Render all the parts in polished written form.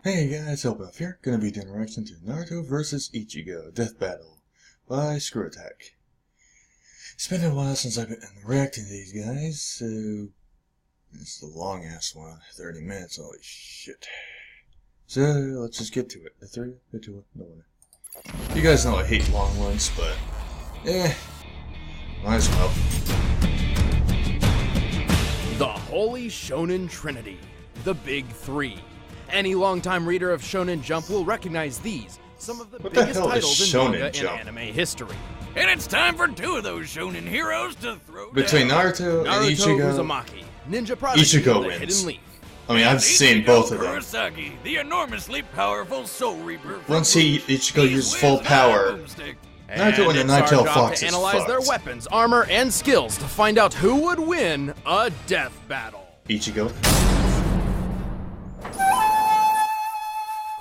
Hey guys, Elbuff here. Gonna be doing a reaction to Naruto vs Ichigo Death Battle by ScrewAttack. It's been a while since I've been reacting to these guys, so it's the long ass one, 30 minutes, holy shit. So let's just get to it. A 3, a 2, no one. You guys know I hate long ones, but might as well. The Holy Shonen Trinity, the Big Three. Any longtime reader of Shonen Jump will recognize these, some of the biggest titles in manga and anime history. And it's time for two of those shonen heroes to throw Between down. Naruto and Naruto Uzumaki, Uzumaki, Ninja Prodigy, Ichigo the wins. Hidden Leaf. I mean, I've seen both of them. Kurosaki, the enormously powerful Soul Reaper. Once Ichigo uses full power, Naruto and the it's our Nine-Tailed job Fox to is analyze their fucked. weapons, armor, and skills to find out who would win a death battle. Ichigo.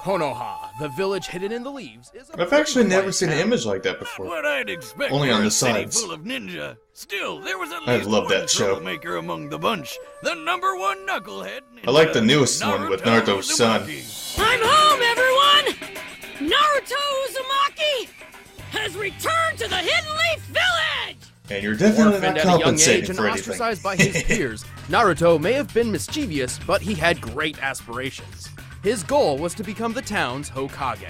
Konoha, the village hidden in the leaves, is a I've actually pretty never quiet seen an town. image like that Not before. what I'd expect. Only for on a the city sides. full of ninja. Still, there was at I least love one that show. troublemaker among the bunch. The #1 knucklehead ninja, I like the newest one with Naruto Naruto's son. Uzumaki. I'm home, everyone! Naruto Uzumaki has returned to the Hidden Leaf Village! And you're definitely Orphaned not at a young compensating age and for anything. ostracized by his peers, Naruto may have been mischievous, but he had great aspirations. His goal was to become the town's Hokage.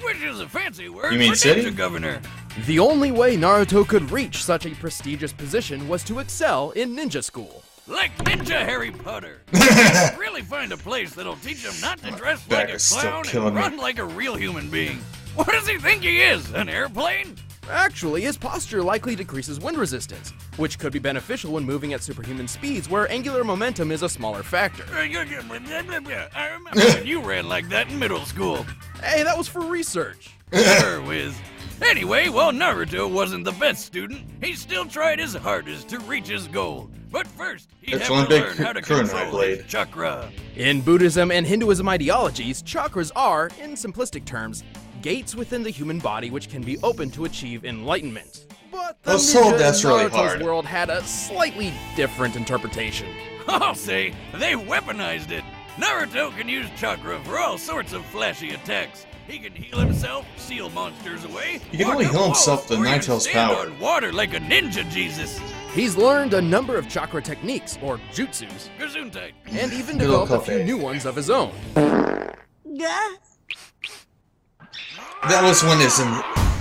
Which is a fancy word You mean for city? ninja governor. The only way Naruto could reach such a prestigious position was to excel in ninja school. Like Ninja Harry Potter. Really find a place that'll teach him not to dress back like a is still clown killing and me. run like a real human being. What does he think he is, an airplane? Actually, his posture likely decreases wind resistance, which could be beneficial when moving at superhuman speeds where angular momentum is a smaller factor. I remember when you ran like that in middle school. Hey, that was for research. Sure, Wiz. Anyway, while Naruto wasn't the best student, he still tried his hardest to reach his goal. But first, he had That's to one big learn how to kunai control blade. his chakra. In Buddhism and Hinduism ideologies, chakras are, in simplistic terms, gates within the human body which can be opened to achieve enlightenment. But the I was told ninja that's in really Naruto's hard. world had a slightly different interpretation. I'll say, they weaponized it. Naruto can use chakra for all sorts of flashy attacks. He can heal himself, seal monsters away. He can walk only up heal walls, himself with or even Nine-Tail's stand power. on water like a ninja Jesus. He's learned a number of chakra techniques, or jutsus, Gesundheit. and even Good old developed a few coffee. new ones of his own. That was when his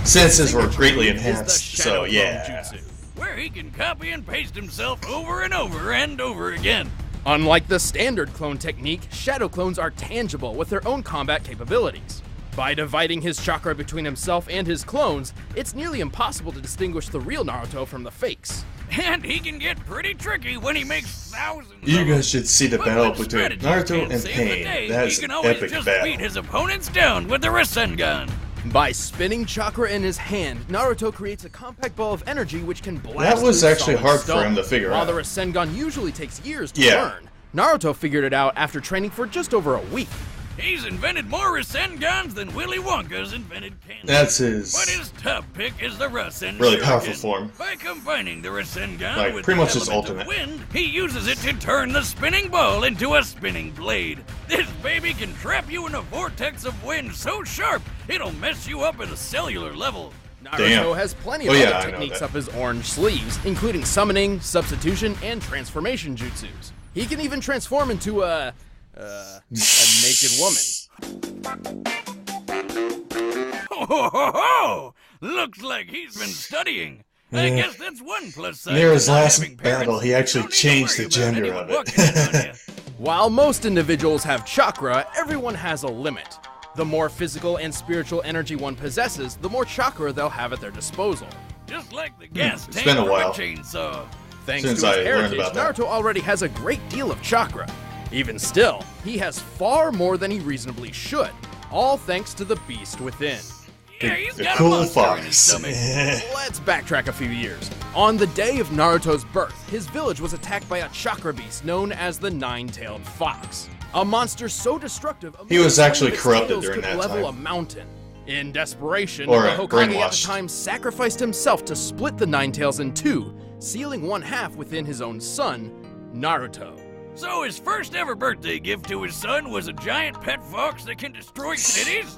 senses were greatly Is the enhanced, Shadow so Clone yeah. Jutsu. Where he can copy and paste himself over and over and over again. Unlike the standard clone technique, shadow clones are tangible with their own combat capabilities. By dividing his chakra between himself and his clones, it's nearly impossible to distinguish the real Naruto from the fakes. And he can get pretty tricky when he makes thousands You of guys them. should see the But battle when between strategies Naruto can't and save the Pain. day, That he is can an always epic just battle. beat his opponents down with the Rasengan. By spinning chakra in his hand, Naruto creates a compact ball of energy which can blast That was through actually solid hard for stone. him to figure While out. the Rasengan usually takes years to Yeah. learn, Naruto figured it out after training for just over a week. He's invented more Rasengans than Willy Wonka's invented candy. That's his But his top pick is the Rasen really powerful Shuriken. form. By combining the Rasengan Like, with pretty the much his element ultimate. of wind, he uses it to turn the spinning ball into a spinning blade. This baby can trap you in a vortex of wind so sharp, it'll mess you up at a cellular level. Naruto Damn. has plenty Oh, of yeah, other I know techniques that. up his orange sleeves, including summoning, substitution, and transformation jutsus. He can even transform into a naked woman. Ho ho ho ho! Looks like he's been studying. I Yeah. guess that's one plus side. Near to his not last having parents. battle, he actually Don't need to changed worry the about gender anyone of it. walking in on ya. While most individuals have chakra, everyone has a limit. The more physical and spiritual energy one possesses, the more chakra they'll have at their disposal. Just like the gas It's tank been a from while. a chainsaw. Thanks Since to I his learned heritage, about that. Naruto already has a great deal of chakra. Even still, he has far more than he reasonably should, all thanks to the beast within. Yeah, he's The got a cool monster in his fox. stomach. Let's backtrack a few years. On the day of Naruto's birth, his village was attacked by a chakra beast known as the Nine-Tailed Fox. A monster so destructive, He was actually its corrupted tails during could that level time. a mountain. In desperation, Or the Hokage at the brainwashed. time sacrificed himself to split the Nine Tails in two, sealing one half within his own son, Naruto. So his first ever birthday gift to his son was a giant pet fox that can destroy cities?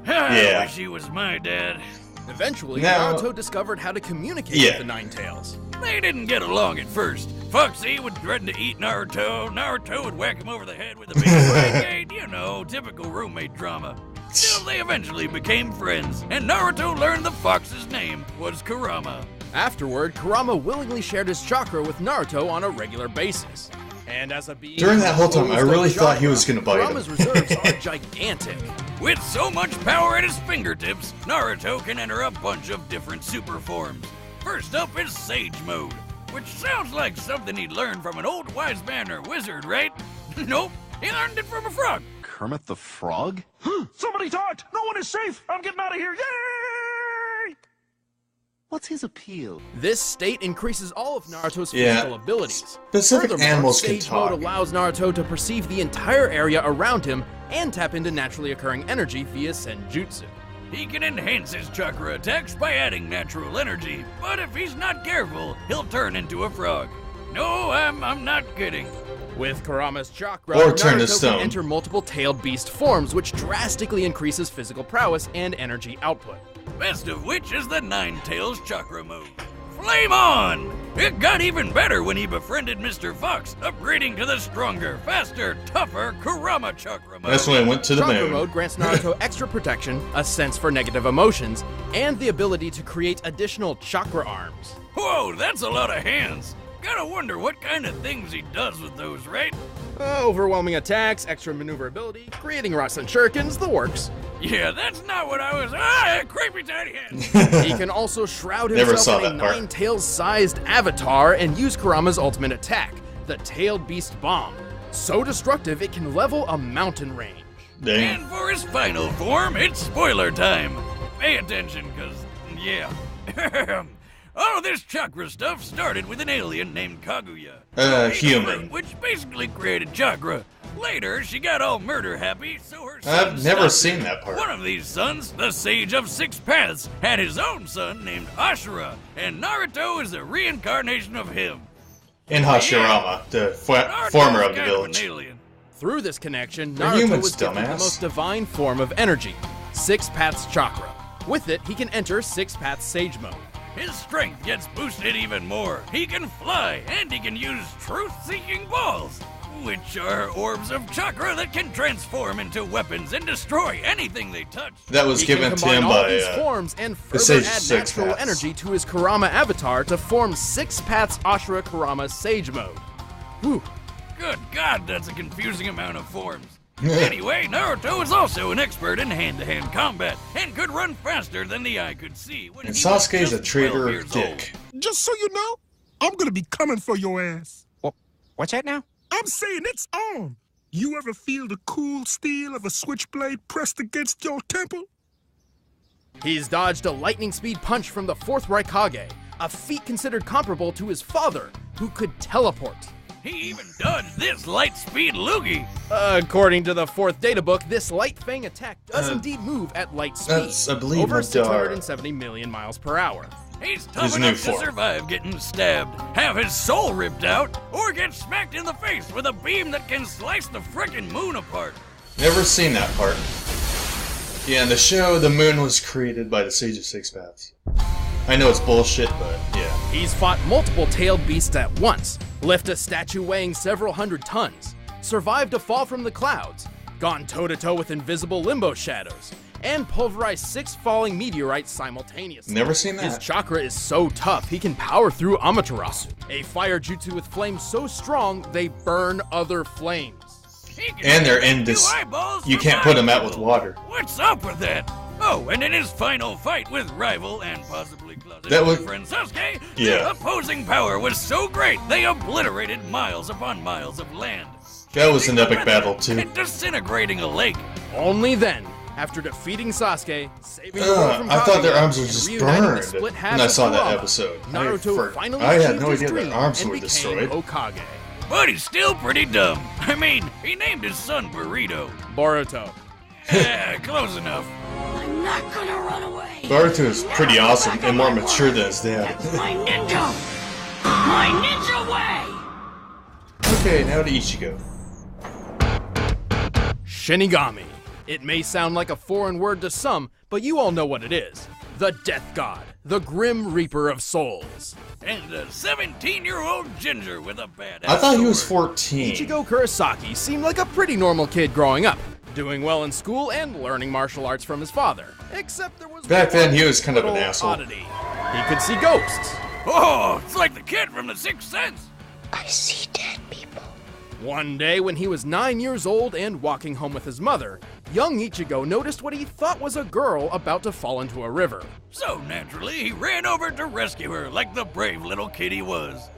I wish he was my dad. Eventually, Now- Naruto discovered how to communicate Yeah. with the Nine Tails. They didn't get along at first. Foxy would threaten to eat Naruto. Naruto would whack him over the head with a big frying gate. You know, typical roommate drama. Still, they eventually became friends, and Naruto learned the fox's name was Kurama. Afterward, Kurama willingly shared his chakra with Naruto on a regular basis. And as a being During that whole time, I composed of really thought he chakra, was gonna bite him. Kurama's reserves are gigantic. With so much power at his fingertips, Naruto can enter a bunch of different super forms. First up is Sage Mode, which sounds like something he'd learned from an old wise man or wizard, right? Nope, he learned it from a frog. Kermit the Frog? Somebody talked! No one is safe! I'm getting out of here! Yay! What's his appeal? This state increases all of Naruto's Yeah. physical abilities. Specific Furthermore, animals can Sage talk. Mode allows Naruto to perceive the entire area around him and tap into naturally occurring energy via Senjutsu. He can enhance his chakra attacks by adding natural energy, but if he's not careful, he'll turn into a frog. No, I'm not kidding. With Kurama's chakra, Or turn to Naruto stone. can enter multiple tailed beast forms, which drastically increases physical prowess and energy output. Best of which is the Nine Tails chakra move. Flame on! It got even better when he befriended Mr. Fox, upgrading to the stronger, faster, tougher Kurama chakra mode. That's when I went to the Chakra moon. mode grants Naruto extra protection, a sense for negative emotions, and the ability to create additional chakra arms. Whoa, that's a lot of hands. Gotta wonder what kind of things he does with those, right? Overwhelming attacks, extra maneuverability, creating rocks and shurikens, the works. Yeah, that's not what I was. Creepy tiny hands. He can also shroud Never saw himself in a that part. nine-tails-sized avatar and use Kurama's ultimate attack, the Tailed Beast Bomb. So destructive it can level a mountain range. Dang. And for his final form, it's spoiler time. Pay attention, cause, yeah. All of this chakra stuff started with an alien named Kaguya. Human. Which basically created chakra. Later, she got all murder happy, so her son I've never stopped seen her. that part. One of these sons, the Sage of Six Paths, had his own son named Ashura, and Naruto is a reincarnation of him. In Hashirama, the Naruto's former of the kind village. an alien. Through this connection, They're Naruto humans, was given the dumbass. most divine form of energy, Six Paths Chakra. With it, he can enter Six Paths Sage Mode. His strength gets boosted even more. He can fly, and he can use truth-seeking balls, which are orbs of chakra that can transform into weapons and destroy anything they touch. That was He can given to combine him all by these forms and further Sage add Six natural Paths. energy to his Kurama avatar to form Six Paths Ashura Kurama Sage Mode. Whew. Good God, that's a confusing amount of forms. Anyway, Naruto is also an expert in hand-to-hand combat and could run faster than the eye could see. When And he was Sasuke's a just 12 traitor years dick. Just so you know, I'm gonna be coming for your ass. What's that now? I'm saying it's on. You ever feel the cool steel of a switchblade pressed against your temple? He's dodged a lightning speed punch from the fourth Raikage, a feat considered comparable to his father, who could teleport. He even dodged this light-speed loogie. According to the fourth data book, this light fang attack does indeed move at light speed, that's, I believe, over Madara. 670 million miles per hour. He's tough His new enough to form. survive getting stabbed, have his soul ripped out, or get smacked in the face with a beam that can slice the frickin' moon apart. Never seen that part. Yeah, in the show, the moon was created by the Sage of Six Paths. I know it's bullshit, but yeah. He's fought multiple tailed beasts at once, lifted a statue weighing several hundred tons, survived a fall from the clouds, gone toe-to-toe with invisible limbo shadows, and pulverized 6 falling meteorites simultaneously. Never seen His that. chakra is so tough, he can power through Amaterasu, a fire jutsu with flames so strong they burn other flames. He can And they're take in this. 2 eyeballs You from can't put them out with eyeball. water. What's up with that? Oh, and in his final fight with rival and possibly closeted That was- friend Sasuke, Yeah. the opposing power was so great they obliterated miles upon miles of land. That was an Changing epic the weather battle, too. And disintegrating a lake. Only then, after defeating Sasuke, saving the world from I thought their Kaguya, arms were and just reuniting the burned split halves when I of saw that Kurama, episode. Naruto finally I had achieved no his idea dream their arms and were became destroyed. Hokage. But he's still pretty dumb. I mean, he named his son Burrito. Boruto. Close enough. I'm not gonna run away. Naruto is pretty awesome and more mature than his dad. That's my ninja! My ninja way! Okay, now to Ichigo. Shinigami. It may sound like a foreign word to some, but you all know what it is. The Death God, the Grim Reaper of Souls. And a 17-year-old ginger with a badass I thought he was sword. 14. Ichigo Kurosaki seemed like a pretty normal kid growing up, doing well in school and learning martial arts from his father. Except there was Back then, he one was kind of an little asshole. oddity. He could see ghosts. Oh, it's like the kid from The Sixth Sense. I see dead people. One day when he was 9 years old and walking home with his mother, young Ichigo noticed what he thought was a girl about to fall into a river. So naturally, he ran over to rescue her like the brave little kid he was.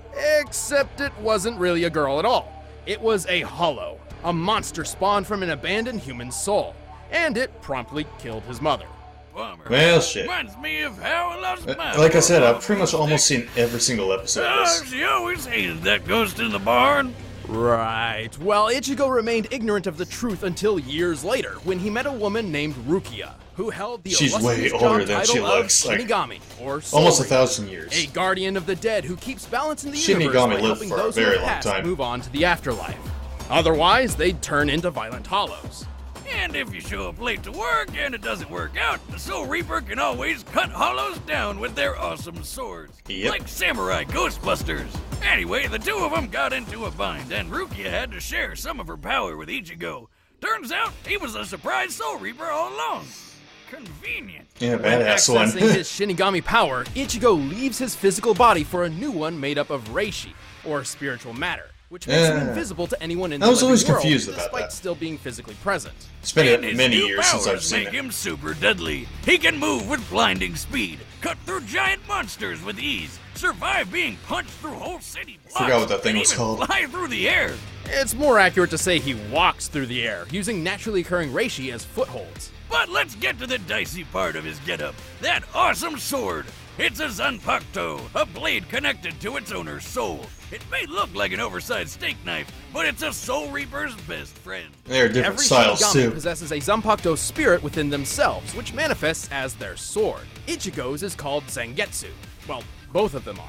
Except it wasn't really a girl at all. It was a hollow, a monster spawned from an abandoned human soul, and it promptly killed his mother. Bummer. Well, shit. Reminds me of how I lost my Like I said, I've pretty much almost seen every single episode of this. She always hated that ghost in the barn. Right. Well, Ichigo remained ignorant of the truth until years later, when he met a woman named Rukia, who held the She's way illustrious older job than she title of looks, like, Shinigami, or Soul Almost Reaper, 1,000 years. a guardian of the dead who keeps balance in the Shinigami universe by lived helping for a those very who have long passed time. move on to the afterlife. Otherwise, they'd turn into violent hollows. And if you show up late to work and it doesn't work out, the Soul Reaper can always cut hollows down with their awesome swords. Yep. Like samurai ghostbusters. Anyway, the two of them got into a bind, and Rukia had to share some of her power with Ichigo. Turns out, he was a surprise Soul Reaper all along. Convenient. Yeah, badass one. Accessing his Shinigami power, Ichigo leaves his physical body for a new one made up of Reishi, or spiritual matter, which makes him invisible to anyone in the I was living always world, confused about despite that. still being physically present. It's been And his many new years since I've powers seen make it. him super deadly. He can move with blinding speed, cut through giant monsters with ease, survive being punched through whole city blocks, Forgot what that thing and was even called. fly through the air. It's more accurate to say he walks through the air, using naturally occurring Reishi as footholds. But let's get to the dicey part of his getup. That awesome sword. It's a Zanpakuto, a blade connected to its owner's soul. It may look like an oversized steak knife, but it's a Soul Reaper's best friend. They're different Every styles Shinigami too. possesses a Zanpakuto spirit within themselves, which manifests as their sword. Ichigo's is called Zangetsu. Well, both of them are.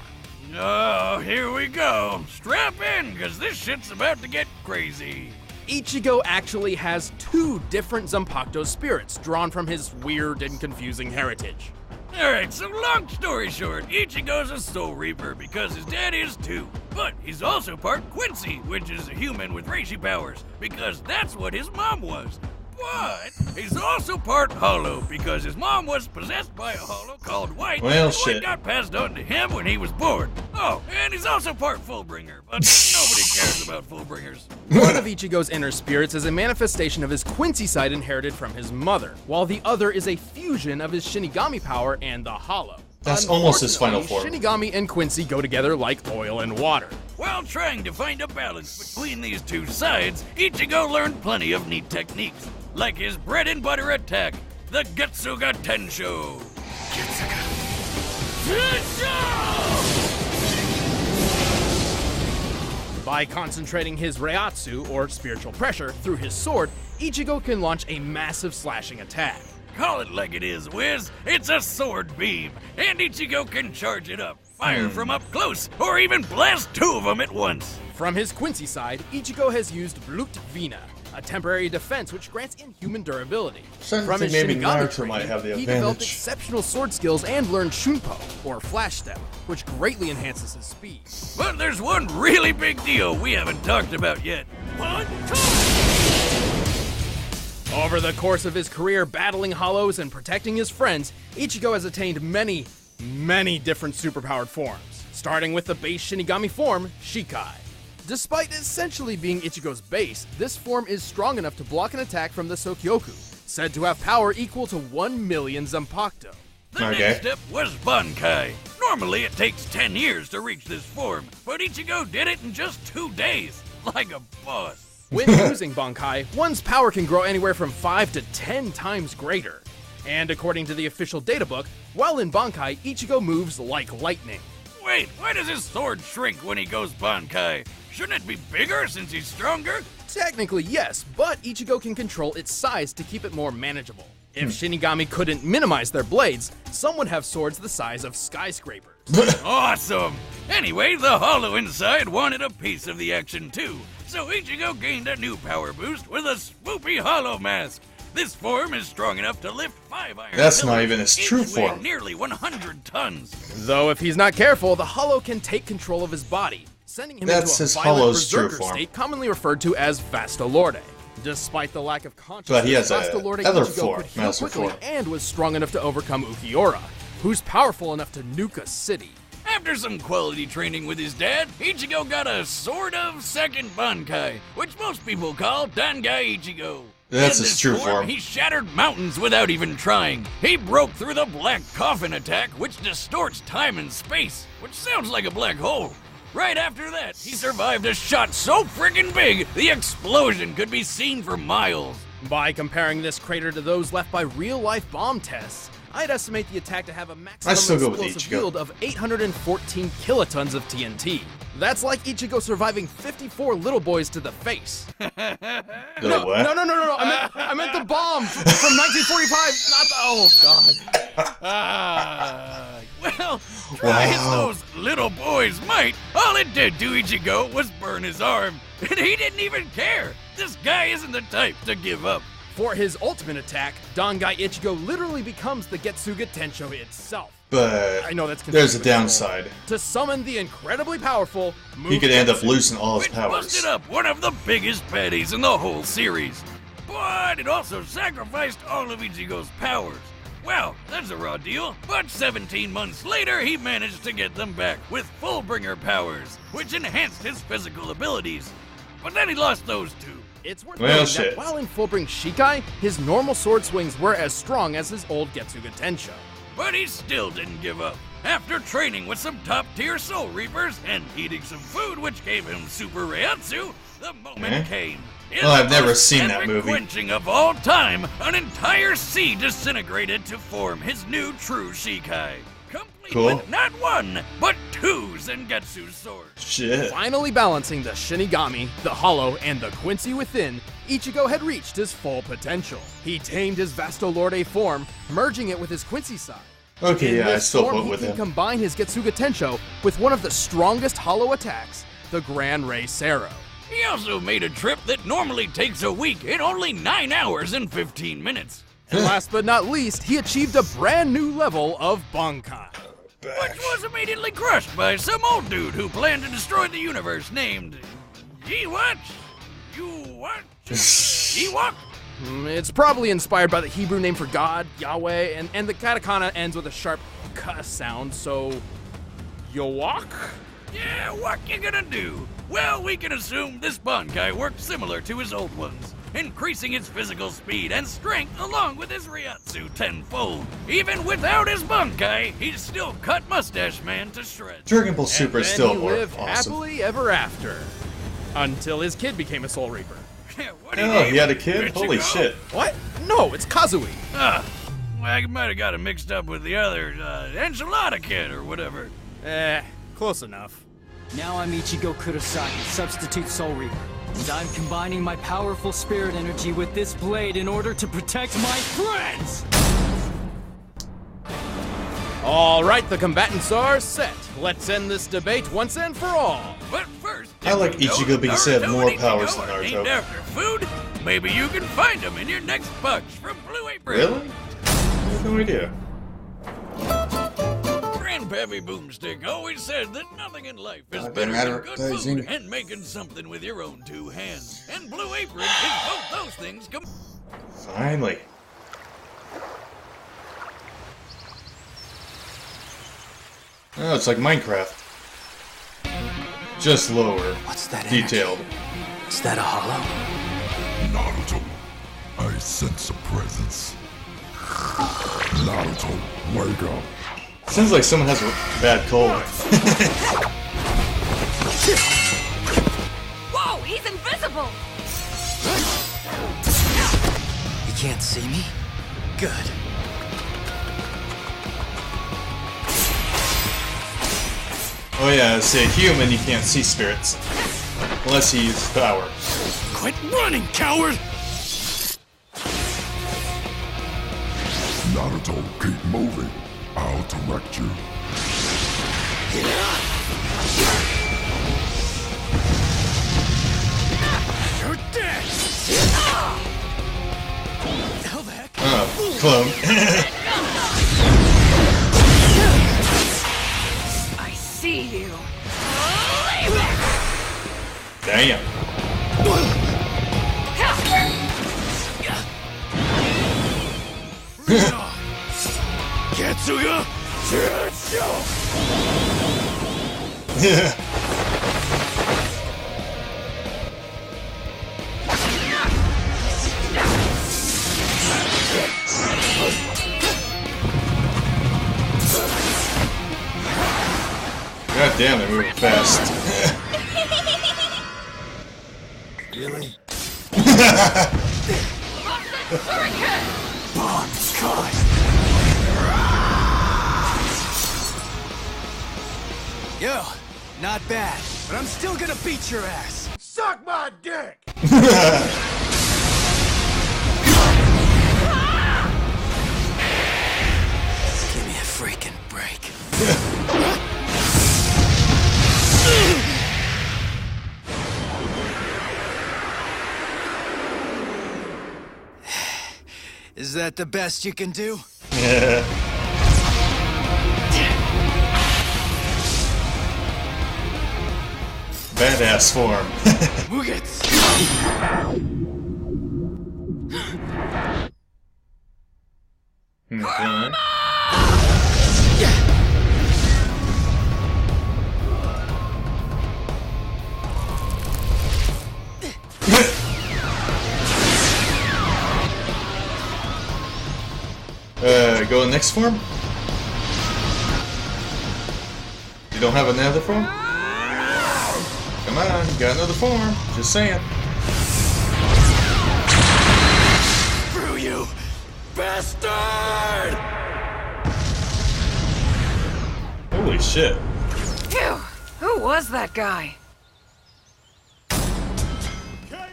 Oh, here we go. Strap in, because this shit's about to get crazy. Ichigo actually has two different Zanpakuto spirits drawn from his weird and confusing heritage. Alright, so long story short, Ichigo's a Soul Reaper because his dad is too. But he's also part Quincy, which is a human with Reishi powers, because that's what his mom was. But he's also part Hollow because his mom was possessed by a Hollow called White, Well, who shit. got passed on to him when he was born. Oh, and he's also part Fullbringer, but nobody cares about Fullbringers. One of Ichigo's inner spirits is a manifestation of his Quincy side inherited from his mother, while the other is a fusion of his Shinigami power and the Hollow. That's almost his final form. Shinigami and Quincy go together like oil and water. While trying to find a balance between these two sides, Ichigo learned plenty of neat techniques, like his bread and butter attack, the Getsuga Tensho. By concentrating his Reiatsu, or spiritual pressure, through his sword, Ichigo can launch a massive slashing attack. Call it like it is, Wiz. It's a sword beam, and Ichigo can charge it up, fire from up close, or even blast two of them at once. From his Quincy side, Ichigo has used Blut Vina, a temporary defense which grants inhuman durability. Starting to From his think maybe Shinigami Naruto might training, have the he developed advantage. exceptional sword skills and learned Shunpo, or Flash Step, which greatly enhances his speed. But there's one really big deal we haven't talked about yet. Over the course of his career battling hollows and protecting his friends, Ichigo has attained many different superpowered forms, starting with the base Shinigami form, Shikai. Despite essentially being Ichigo's base, this form is strong enough to block an attack from the Sokyoku, said to have power equal to 1 million Zanpakuto. The Okay. next step was Bankai. Normally it takes 10 years to reach this form, but Ichigo did it in just 2 days, like a boss. When using Bankai, one's power can grow anywhere from 5 to 10 times greater. And according to the official databook, while in Bankai, Ichigo moves like lightning. Wait, why does his sword shrink when he goes Bankai? Shouldn't it be bigger since he's stronger? Technically, yes, but Ichigo can control its size to keep it more manageable. If Shinigami couldn't minimize their blades, some would have swords the size of skyscrapers. Awesome! Anyway, the Hollow inside wanted a piece of the action too, so Ichigo gained a new power boost with a swoopy Hollow mask. This form is strong enough to lift 5 iron That's pillars, not even his each true weighing form. nearly 100 tons. Though if he's not careful, the Hollow can take control of his body, sending him That's into a his violent Hollow's true berserker form. state commonly referred to as Vastolorde. Despite the lack of consciousness, But he has a Vastolorde other Ichigo form, could heal master quickly form. and was strong enough to overcome Ukiura, who's powerful enough to nuke a city. After some quality training with his dad, Ichigo got a sort of second Bankai, which most people call Dangai Ichigo. That's In his this true form. He shattered mountains without even trying. He broke through the Black Coffin attack, which distorts time and space, which sounds like a black hole. Right after that, he survived a shot so friggin' big, the explosion could be seen for miles. By comparing this crater to those left by real-life bomb tests, I'd estimate the attack to have a maximum still go with explosive Ichigo. yield of 814 kilotons of TNT. That's like Ichigo surviving 54 little boys to the face. The No, what? no. I meant the bomb from 1945. Not the. Oh God. Well, try as Wow. those little boys might, all it did to Ichigo was burn his arm. And he didn't even care. This guy isn't the type to give up. For his ultimate attack, Dangai Ichigo literally becomes the Getsuga Tensho itself. But I know that's there's a confusing. downside. To summon the incredibly powerful He could end up Mugetsu. losing all his Which powers. busted up one of the biggest baddies in the whole series. But it also sacrificed all of Ichigo's powers. Well, that's a raw deal, but 17 months later he managed to get them back with Fullbringer powers, which enhanced his physical abilities. But then he lost those too. It's worth Well, noting shit. that while in Fullbring Shikai, his normal sword swings were as strong as his old Getsuga Tensho. But he still didn't give up. After training with some top-tier Soul Reapers and eating some food which gave him Super Reiatsu, the moment came. In Well, I've the never most seen that epic movie. quenching of all time, an entire sea disintegrated to form his new true Shikai. Complete Cool. with not one, but 2 Zangetsu swords. Shit. Finally balancing the Shinigami, the Hollow, and the Quincy within, Ichigo had reached his full potential. He tamed his Vastolorde form, merging it with his Quincy side. Okay, In yeah, I this still form, put he with can him. combine his Getsuga Tensho with one of the strongest Hollow attacks, the Gran Rei Sero. He also made a trip that normally takes a week in only 9 hours and 15 minutes. And last but not least, he achieved a brand new level of Bankai. Which was immediately crushed by some old dude who planned to destroy the universe named Ewok? It's probably inspired by the Hebrew name for God, Yahweh, and the katakana ends with a sharp k sound, so Yowok? Yeah, what you gonna do? Well, we can assume this Bankai worked similar to his old ones, increasing his physical speed and strength along with his Reiatsu tenfold. Even without his Bankai, he'd still cut Mustache Man to shreds. Dragon Ball Super is Then still he more lived awesome. happily ever after, until his kid became a Soul Reaper. What do you Oh, name he had a him? kid? Holy Ichigo? shit. What? No, it's Kazui. Well, I might have got him mixed up with the other Enchilada Kid or whatever. Close enough. Now I'm Ichigo Kurosaki, substitute Soul Reaper. And I'm combining my powerful spirit energy with this blade in order to protect my friends! All right, the combatants are set. Let's end this debate once and for all. But first, I like did you know Ichigo because he had Naruto more and powers Ichigo than are Naruto. named after food? Maybe you can find them in your next box from Blue Apron. Really? I have no idea. Grandpappy Boomstick always said that nothing in life is I've better been than good advertising. food and making something with your own 2 hands. And Blue Apron is both those things Finally. Oh, it's like Minecraft. Just lower. What's that Detailed. Is that a hollow? Naruto, I sense a presence. Naruto, wake up. Sounds like someone has a bad cold. Whoa, he's invisible! You can't see me? Good. Oh yeah, as a human, you can't see spirits. Unless you use power. Quit running, coward! Naruto, keep moving. I'll direct you. Oh, clone. I see you. Damn. Ketsuga! Yeah. God damn, they're moving fast. Really? Bomb caught. Yo, not bad, but I'm still gonna beat your ass. Suck my dick! Give me a freaking break. Is that the best you can do? Yeah. Badass form. Mugetsu! Okay. Go next form? You don't have another form? Come on, you got another form. Just saying. Screw you, bastard! Holy shit. Phew! Who was that guy?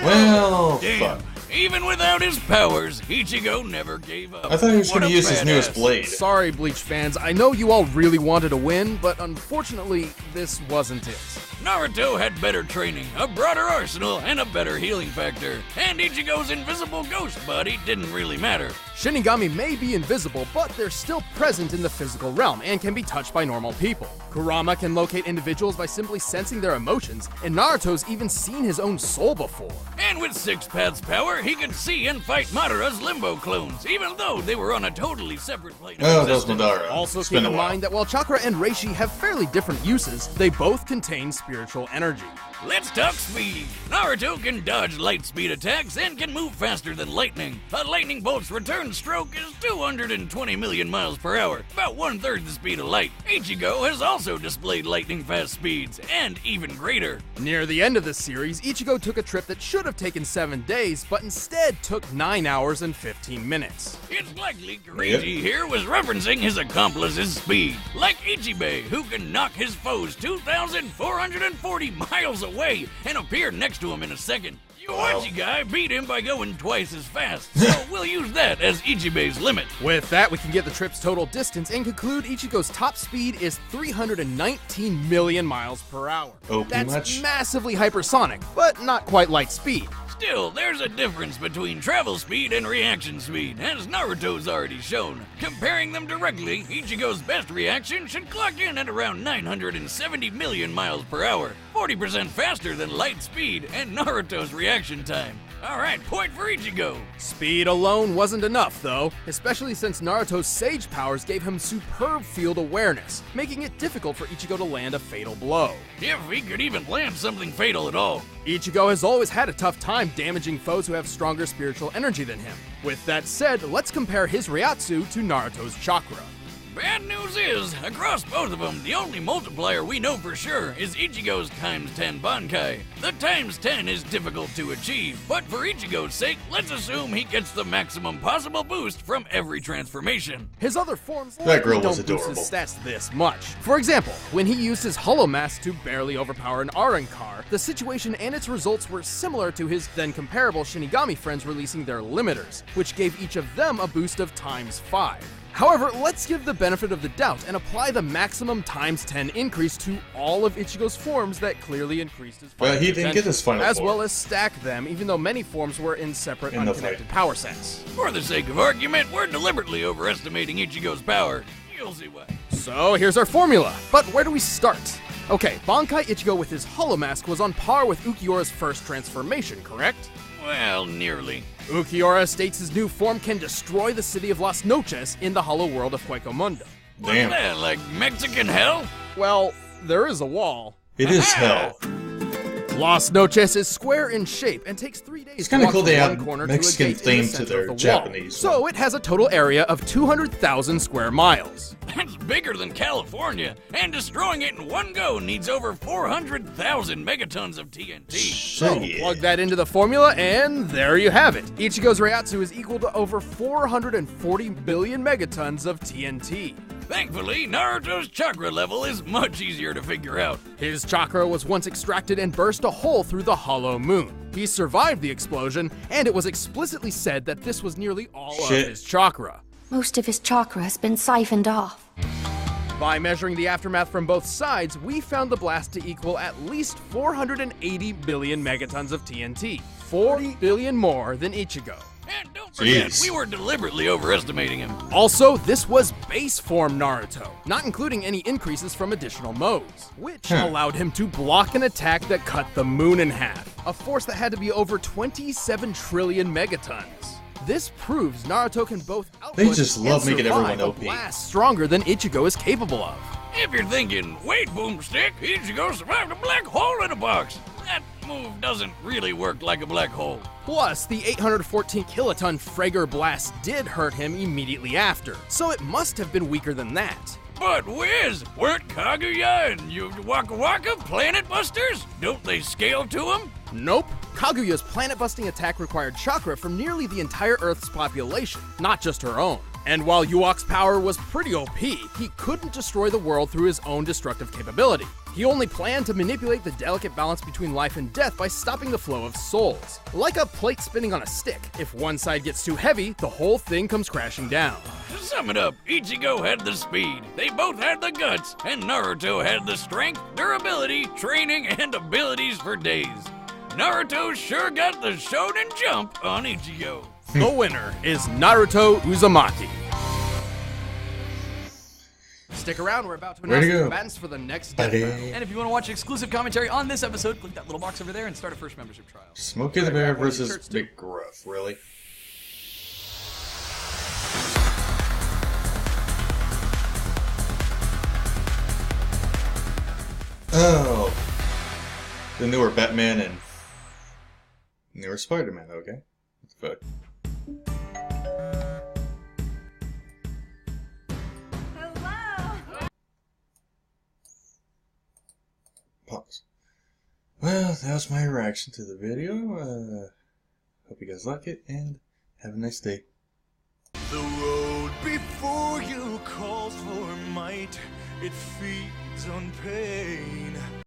Well, Damn. fuck. Even without his powers, Ichigo never gave up. I thought he was What going to a use his newest badass. blade. Sorry, Bleach fans, I know you all really wanted to win, but unfortunately, this wasn't it. Naruto had better training, a broader arsenal, and a better healing factor. And Ichigo's invisible ghost body didn't really matter. Shinigami may be invisible, but they're still present in the physical realm and can be touched by normal people. Kurama can locate individuals by simply sensing their emotions, and Naruto's even seen his own soul before. And with Six Paths power, he could see and fight Madara's limbo clones, even though they were on a totally separate plane of Oh, that was existence. Madara. Also It's keep been a in while. mind that while chakra and reishi have fairly different uses, they both contain spiritual energy. Let's talk speed. Naruto can dodge light speed attacks and can move faster than lightning. A lightning bolt's return stroke is 220 million miles per hour, about 1/3 the speed of light. Ichigo has also displayed lightning fast speeds, and even greater. Near the end of the series, Ichigo took a trip that should have taken 7 days, but instead took 9 hours and 15 minutes. It's likely Kirigi here was referencing his accomplice's speed, like Ichibei, who can knock his foes 2,440 miles away and appear next to him in a second. Yuachi guy beat him by going twice as fast, so we'll use that as Ichibei's limit. With that, we can get the trip's total distance and conclude Ichigo's top speed is 319 million miles per hour. OP That's much? massively hypersonic, but not quite light speed. Still, there's a difference between travel speed and reaction speed, as Naruto's already shown. Comparing them directly, Ichigo's best reaction should clock in at around 970 million miles per hour, 40% faster than light speed and Naruto's reaction time. Alright, point for Ichigo. Speed alone wasn't enough, though, especially since Naruto's Sage powers gave him superb field awareness, making it difficult for Ichigo to land a fatal blow. If he could even land something fatal at all. Ichigo has always had a tough time damaging foes who have stronger spiritual energy than him. With that said, let's compare his Ryatsu to Naruto's chakra. Bad news is, across both of them, the only multiplier we know for sure is Ichigo's times 10 Bankai. The times 10 is difficult to achieve, but for Ichigo's sake, let's assume he gets the maximum possible boost from every transformation. His other forms That girl likely was don't boost adorable. his stats this much. For example, when he used his Hollow Mask to barely overpower an Arankar, the situation and its results were similar to his then comparable Shinigami friends releasing their limiters, which gave each of them a boost of times 5. However, let's give the benefit of the doubt and apply the maximum times 10 increase to all of Ichigo's forms that clearly increased his final Well, he didn't get his final as form. well as stack them, even though many forms were in separate, unconnected power sets. For the sake of argument, we're deliberately overestimating Ichigo's power. You'll see why. So here's our formula, but where do we start? Okay, Bankai Ichigo with his Hollow Mask was on par with Ukiyora's first transformation, correct? Well, nearly. Ukiyora states his new form can destroy the city of Las Noches in the hollow world of Huecomundo. Damn. What's that, like Mexican hell? Well, there is a wall. It is hell. Las Noches is square in shape and takes 3 days It's to kinda walk cool from they one add corner Mexican to a gate in theme the to center their of the Japanese wall. So one. it has a total area of 200,000 square miles. That's bigger than California, and destroying it in one go needs over 400,000 megatons of TNT. So Shit. plug that into the formula, and there you have it. Ichigo's Reiatsu is equal to over 440 billion megatons of TNT. Thankfully, Naruto's chakra level is much easier to figure out. His chakra was once extracted and burst a hole through the hollow moon. He survived the explosion, and it was explicitly said that this was nearly all of his chakra. Most of his chakra has been siphoned off. By measuring the aftermath from both sides, we found the blast to equal at least 480 billion megatons of TNT. 40 billion more than Ichigo. And don't forget, Jeez. we were deliberately overestimating him. Also, this was base form Naruto, not including any increases from additional modes, which allowed him to block an attack that cut the moon in half, a force that had to be over 27 trillion megatons. This proves Naruto can both output They just love and making survive everyone a OP. blast stronger than Ichigo is capable of. If you're thinking, wait, Boomstick, Ichigo survived a black hole in a box. That move doesn't really work like a black hole. Plus, the 814 kiloton Frager blast did hurt him immediately after, so it must have been weaker than that. But Wiz, weren't Kaguya and Waka Waka planet busters? Don't they scale to him? Nope. Kaguya's planet-busting attack required chakra from nearly the entire Earth's population, not just her own. And while Yuok's power was pretty OP, he couldn't destroy the world through his own destructive capability. He only planned to manipulate the delicate balance between life and death by stopping the flow of souls. Like a plate spinning on a stick, if one side gets too heavy, the whole thing comes crashing down. To sum it up, Ichigo had the speed, they both had the guts, and Naruto had the strength, durability, training, and abilities for days. Naruto sure got the shonen jump on Ichigo. The winner is Naruto Uzumaki. Stick around, we're about to Way to announce the go. combatants for the next death Buddy. battle. And if you want to watch exclusive commentary on this episode, click that little box over there and start a first membership trial. Smokey the Bear versus Big Gruff, really? Oh. The newer Batman and newer Spider-Man, okay. What the fuck? Pause. Well, that was my reaction to the video. Hope you guys like it, and have a nice day. The road before you calls for might, it feeds on pain.